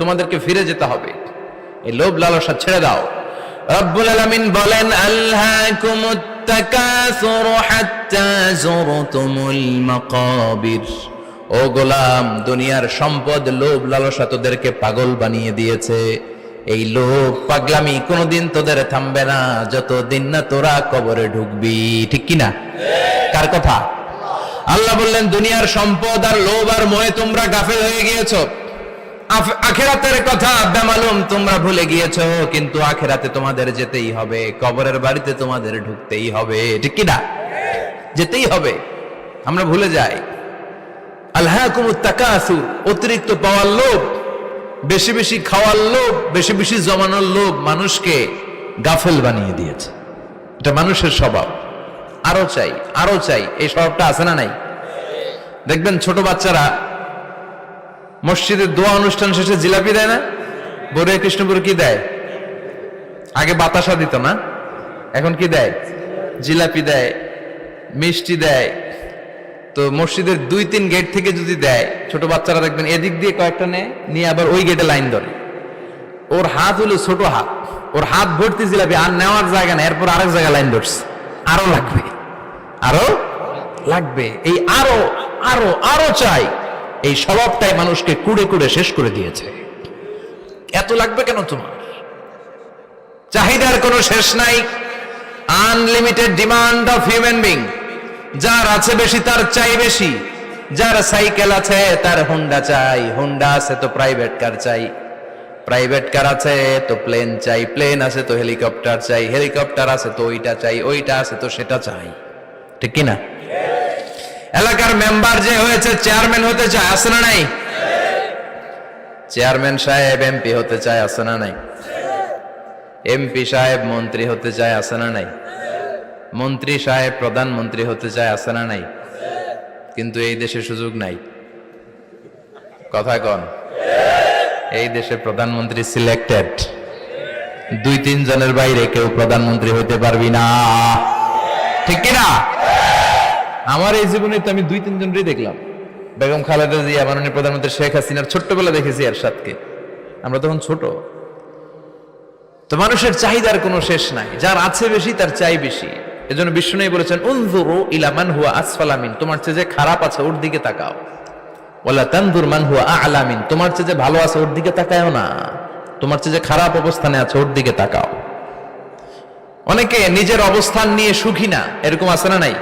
তোমাদেরকে ফিরে যেতে হবে, এই লোভ লালসা ছেড়ে দাও। রব্বুল আলামিন বলেন আল্হাকুমুত তাকাসুর হাত্তা যুরতুমুল মাকাবির। ও গোলাম, দুনিয়ার সম্পদ লোভ লালসা তোদেরকে পাগল বানিয়ে দিয়েছে। এই লোভ পাগলামি কোনোদিন তোদের থামবে না যতদিন না তোরা কবরে ঢুকবি, ঠিক কিনা? কার কথা? আল্লাহ বললেন দুনিয়ার সম্পদ আর লোভ আর মোহে তোমরা গাফেল হয়ে গিয়েছো, আখিরাতের কথা বেমালুম তোমরা ভুলে গিয়েছো। কিন্তু আখিরাতে তোমাদের যেতেই হবে, কবরের বাড়িতে তোমাদের ঢুকতেই হবে, ঠিক কিনা? যেতেই হবে, আমরা ভুলে যাই। আলহাকুমুত তাকাসুর, অতিরিক্ত পাওয়ার লোভ, বেশি বেশি খাওয়ার লোভ, বেশি বেশি জমানোর লোভ মানুষকে গাফেল বানিয়ে দিয়েছে। এটা মানুষের স্বভাব, আরো চাই আরো চাই, এই স্বভাবটা আছে না নাই? দেখবেন ছোট বাচ্চারা মসজিদে দোয়া অনুষ্ঠান শেষে জিলাপি দেয় না? বড় কৃষ্ণপুর কি দেয়? আগে বাতাসা দিত না, এখন কি দেয়? জিলাপি দেয়, মিষ্টি দেয়। তো মসজিদের 2-3 গেট থেকে যদি দেয়, ছোট বাচ্চারা দেখবেন এদিক দিয়ে কয়েকটা নিয়ে আবার ওই গেটে লাইন ধরে। ওর হাত হলো ছোট হাত, ওর হাত ভর্তি জিলাপি, আর নেওয়ার জায়গা না, এরপর আরেক জায়গায় লাইন ধরছে, আরো লাগবে আরো লাগবে, এই আরো আরো আরো চাই, এই স্বভাবটাই মানুষকে কুড়ে কুড়ে শেষ করে দিয়েছে। এত লাগবে কেন তোমার? চাহিদার কোনো শেষ নাই, unlimited demand of human being. যার আছে বেশি তার চাই বেশি, যার সাইকেল আছে তার হুন্ডা চাই, হুন্ডা আছে তো প্রাইভেট কার চাই, প্রাইভেট কার আছে তো প্লেন চাই, প্লেন আছে তো হেলিকপ্টার চাই, হেলিকপ্টার আছে তো ওইটা চাই, ওইটা আছে তো সেটা চাই, ঠিক কিনা? এলাকার মেম্বার যে হয়েছে চেয়ারম্যান হতে চায়, আছে না নাই? চেয়ারম্যান সাহেব এমপি হতে চায়, আছে না নাই? এমপি সাহেব মন্ত্রী হতে চায়, আছে না নাই? মন্ত্রী সাহেব প্রধানমন্ত্রী হতে চায়, আছে না নাই? কিন্তু এই দেশে সুযোগ নাই, কথা কন। এই দেশে প্রধানমন্ত্রী সিলেক্টেড, 2-3 জনের বাইরে কেউ প্রধানমন্ত্রী হইতে পারবি না, ঠিক কিনা? আমার এই জীবনে তো আমি 2-3 জনই দেখলাম। বেগম খালেদা জিয়া, মাননীয় প্রধানমন্ত্রী শেখ হাসিনার ছোট্টবেলা দেখেছি এরশাদকে, আমরা তখন ছোট। তো মানুষের চাহিদার কোনো শেষ নাই, যার আছে বেশি তার চাই বেশি। এজন্য বিষ্ণু বলেছেন উনজুরু ইলা মান হুয়া আসফালা মিন, তোমার চেয়ে যে খারাপ আছে ওর দিকে তাকাও। ওয়ালা তানজুর মান হুয়া আ'লা মিন, তোমার চেয়ে যে ভালো আছে ওর দিকে তাকায়ও না, তোমার চেয়ে যে খারাপ অবস্থানে আছে ওর দিকে তাকাও। অনেকে নিজের অবস্থান নিয়ে সুখী না, এরকম আছে না নাই?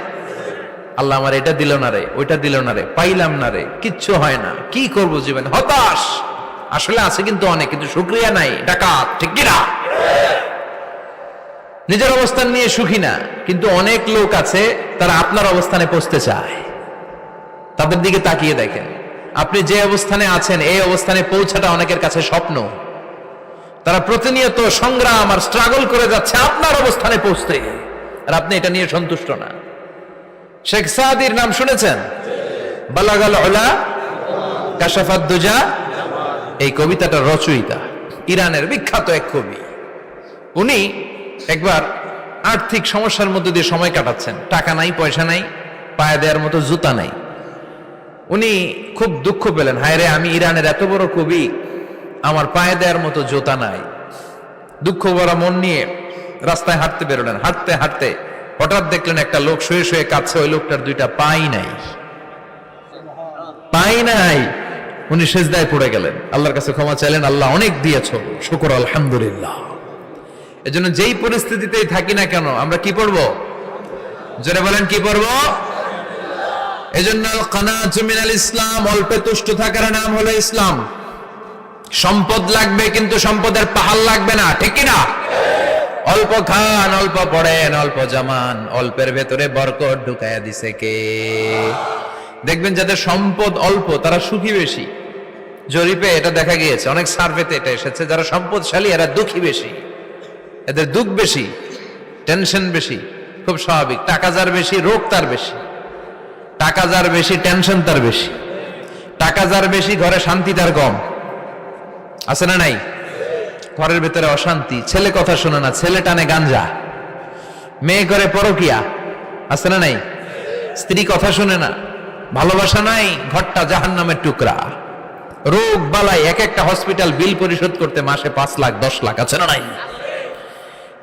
আল্লাহ আমার এটা দিল না রে, ওইটা দিল না রে, পাইলাম না রে, কিচ্ছু হয় না, কি করব জীবন, হতাশ। আসলে আছে কিন্তু অনেক, কিন্তু শুকরিয়া নাই, ডাকাত, ঠিক কিনা? নিজের অবস্থান নিয়ে সুখী না, কিন্তু অনেক লোক আছে তারা আপনার অবস্থানে পৌঁছতে চায়। তাদের দিকে তাকিয়ে দেখেন, আপনি যে অবস্থানে আছেন এই অবস্থানে পৌঁছাটা অনেকের কাছে স্বপ্ন। তারা প্রতিনিয়ত সংগ্রাম আর স্ট্রাগল করে যাচ্ছে আপনার অবস্থানে পৌঁছতে, আর আপনি এটা নিয়ে সন্তুষ্ট না। শেখ সাদির নাম শুনেছেন? বালাগাল উলা কাশাফাদ দুজা, এই কবিতাটার রচয়িতা ইরানের বিখ্যাত এক কবি। উনি একবার আর্থিক সমস্যার মধ্যে দিয়ে সময় কাটাচ্ছেন, টাকা নাই, পয়সা নাই, পায়ে দেওয়ার মতো জুতা নাই। উনি খুব দুঃখ পেলেন, হায় রে, আমি ইরানের এত বড় কবি, আমার পায়ে দেওয়ার মতো জুতা নাই। দুঃখ ভরা মন নিয়ে রাস্তায় হাঁটতে বেরোলেন। হাঁটতে হাঁটতে হঠাৎ দেখলেন একটা লোক শুয়ে শুয়ে কাঁদছে, ওই লোকটার 2টা পাই নাই, পাই নাই। উনি সেজদায় পড়ে গেলেন, আল্লাহর কাছে ক্ষমা চাইলেন, আল্লাহ অনেক দিয়েছো, শুকর আলহামদুলিল্লাহ। এজন্য যেই পরিস্থিতিতেই থাকি না কেন আমরা কি পড়বো? জোরে বলেন, কি পড়বো? এজন্য কানাতু মিনাল ইসলাম, অল্পে তুষ্ট থাকার নাম হলো ইসলাম। সম্পদ লাগবে কিন্তু সম্পদের পাহাড় লাগবে না, ঠিক কিনা? অল্প খান, অল্প পড়েন, অল্প জামান, অল্পের ভেতরে বরকত ঢুকাইয়া দিছে কে? দেখবেন যাদের সম্পদ অল্প তারা সুখী বেশি। জরিপে এটা দেখা গিয়েছে, অনেক সার্ভেতে এটা এসেছে, যারা সম্পদশালী এরা দুঃখী বেশি, এদের দুঃখ বেশি, টেনশন বেশি। খুব স্বাভাবিক, টাকা যার বেশি রোগ তার বেশি, টাকা যার বেশি টেনশন তার বেশি, টাকা যার বেশি ঘরে শান্তি তার কম, আছে না নাই? ঘরের ভেতরে অশান্তি, ছেলে কথা শোনে না, ছেলে টানে গাঞ্জা, মেয়ে করে পরকিয়া, আছে না নাই? স্ত্রী কথা শোনে না, ভালোবাসা নাই, ঘরটা জাহান্নামের টুকরা। রোগ বালাই, এক একটা হসপিটাল বিল পরিশোধ করতে মাসে 5 লাখ 10 লাখ আছে না নাই?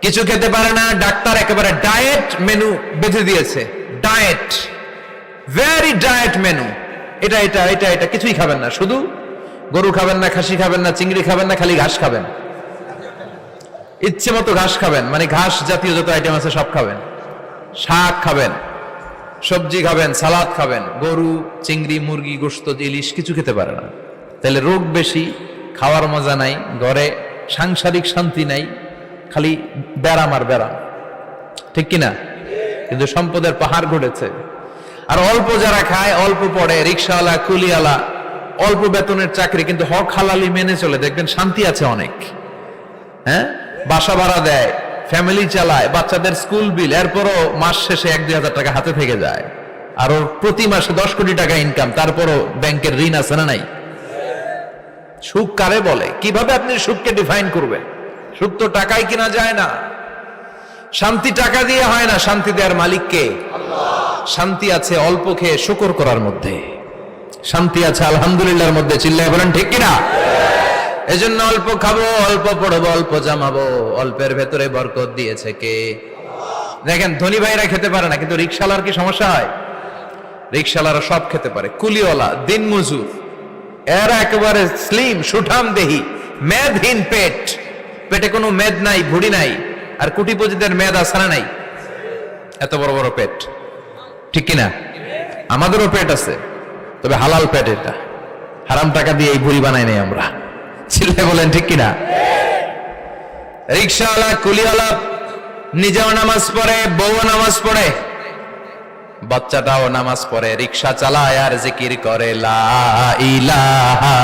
কিছু খেতে পারে না, ডাক্তার একেবারে ডায়েট মেনু বেঁধে দিয়েছে। ডায়েট, ভেরি ডায়েট মেনু, এটা এটা এটা এটা কিছুই খাবেন না, শুধু গরু খাবেন না, খাসি খাবেন না, চিংড়ি খাবেন না, খালি ঘাস খাবেন, ইচ্ছে মতো ঘাস খাবেন, মানে ঘাস জাতীয় যত আইটেম আছে সব খাবেন, শাক খাবেন, সবজি খাবেন, সালাদ খাবেন, গরু চিংড়ি মুরগি গোশত ইলিশ কিছু খেতে পারে না। তাহলে রোগ বেশি, খাওয়ার মজা নাই, ঘরে সাংসারিক শান্তি নাই, খালি ব্যারাম আর ব্যারাম, ঠিক কিনা? কিন্তু সম্পদের পাহাড় ঘটেছে। আর অল্প যারা খায়, অল্প পড়ে, রিক্সাওয়ালা কুলিওয়ালা, অল্প বেতনের চাকরি, কিন্তু হক হালালি মেনে চলে, দেখবেন শান্তি আছে অনেক। হ্যাঁ, বাসা ভাড়া দেয়, ফ্যামিলি চালায়, বাচ্চাদের স্কুল বিল, এরপরও মাস শেষে 1-2 হাজার টাকা হাতে থেকে যায়। আর ওর প্রতি মাসে 10 কোটি টাকা ইনকাম, তারপরও ব্যাংকের ঋণ আছে না নাই? সুখ কারে বলে? কিভাবে আপনি সুখকে ডিফাইন করবেন? সুখ তো টাকায় কিনা যায় না, শান্তি টাকা দিয়ে হয় না, শান্তি দেওয়ার মালিক কে? শান্তি আছে অল্প খেয়ে শুকর করার মধ্যে, শান্তি আছে আলহামদুলিল্লাহর মধ্যে। চিল্লায় বলেন ঠিক কিনা? এজন্য অল্প খাবো, অল্প পড়বো, অল্প জামাবো, অল্পের ভেতরে বরকত দিয়েছে কে? দেখেন ধনী ভাইরা খেতে পারে না, কিন্তু রিক্সাওয়ালার কি সমস্যা হয়? রিক্সাওয়ালারা সব খেতে পারে, কুলিওয়ালা, দিন মজুর, এরা একেবারে স্লিম সুঠাম দেহি, মেদহীন পেট, পেটে কোনো মেদ নাই, ভুড়ি নাই। আর কোটিপতিদের মেদ আছে না নাই? এত বড় বড় পেট, ঠিক কিনা? আমাদেরও পেট আছে, তবে হালাল পেট, এটা হারাম টাকা দিয়ে এই ভুড়ি বানাই নাই আমরা। ছেলে বলেন ঠিক কিনা? রিক্সাওয়ালা কুলিওয়ালা নিজেও নামাজ পড়ে, বউও নামাজ পড়ে, বাচ্চাটাও নামাজ পড়ে, রিক্সা চালায় আর জিকির করে লা ইলাহা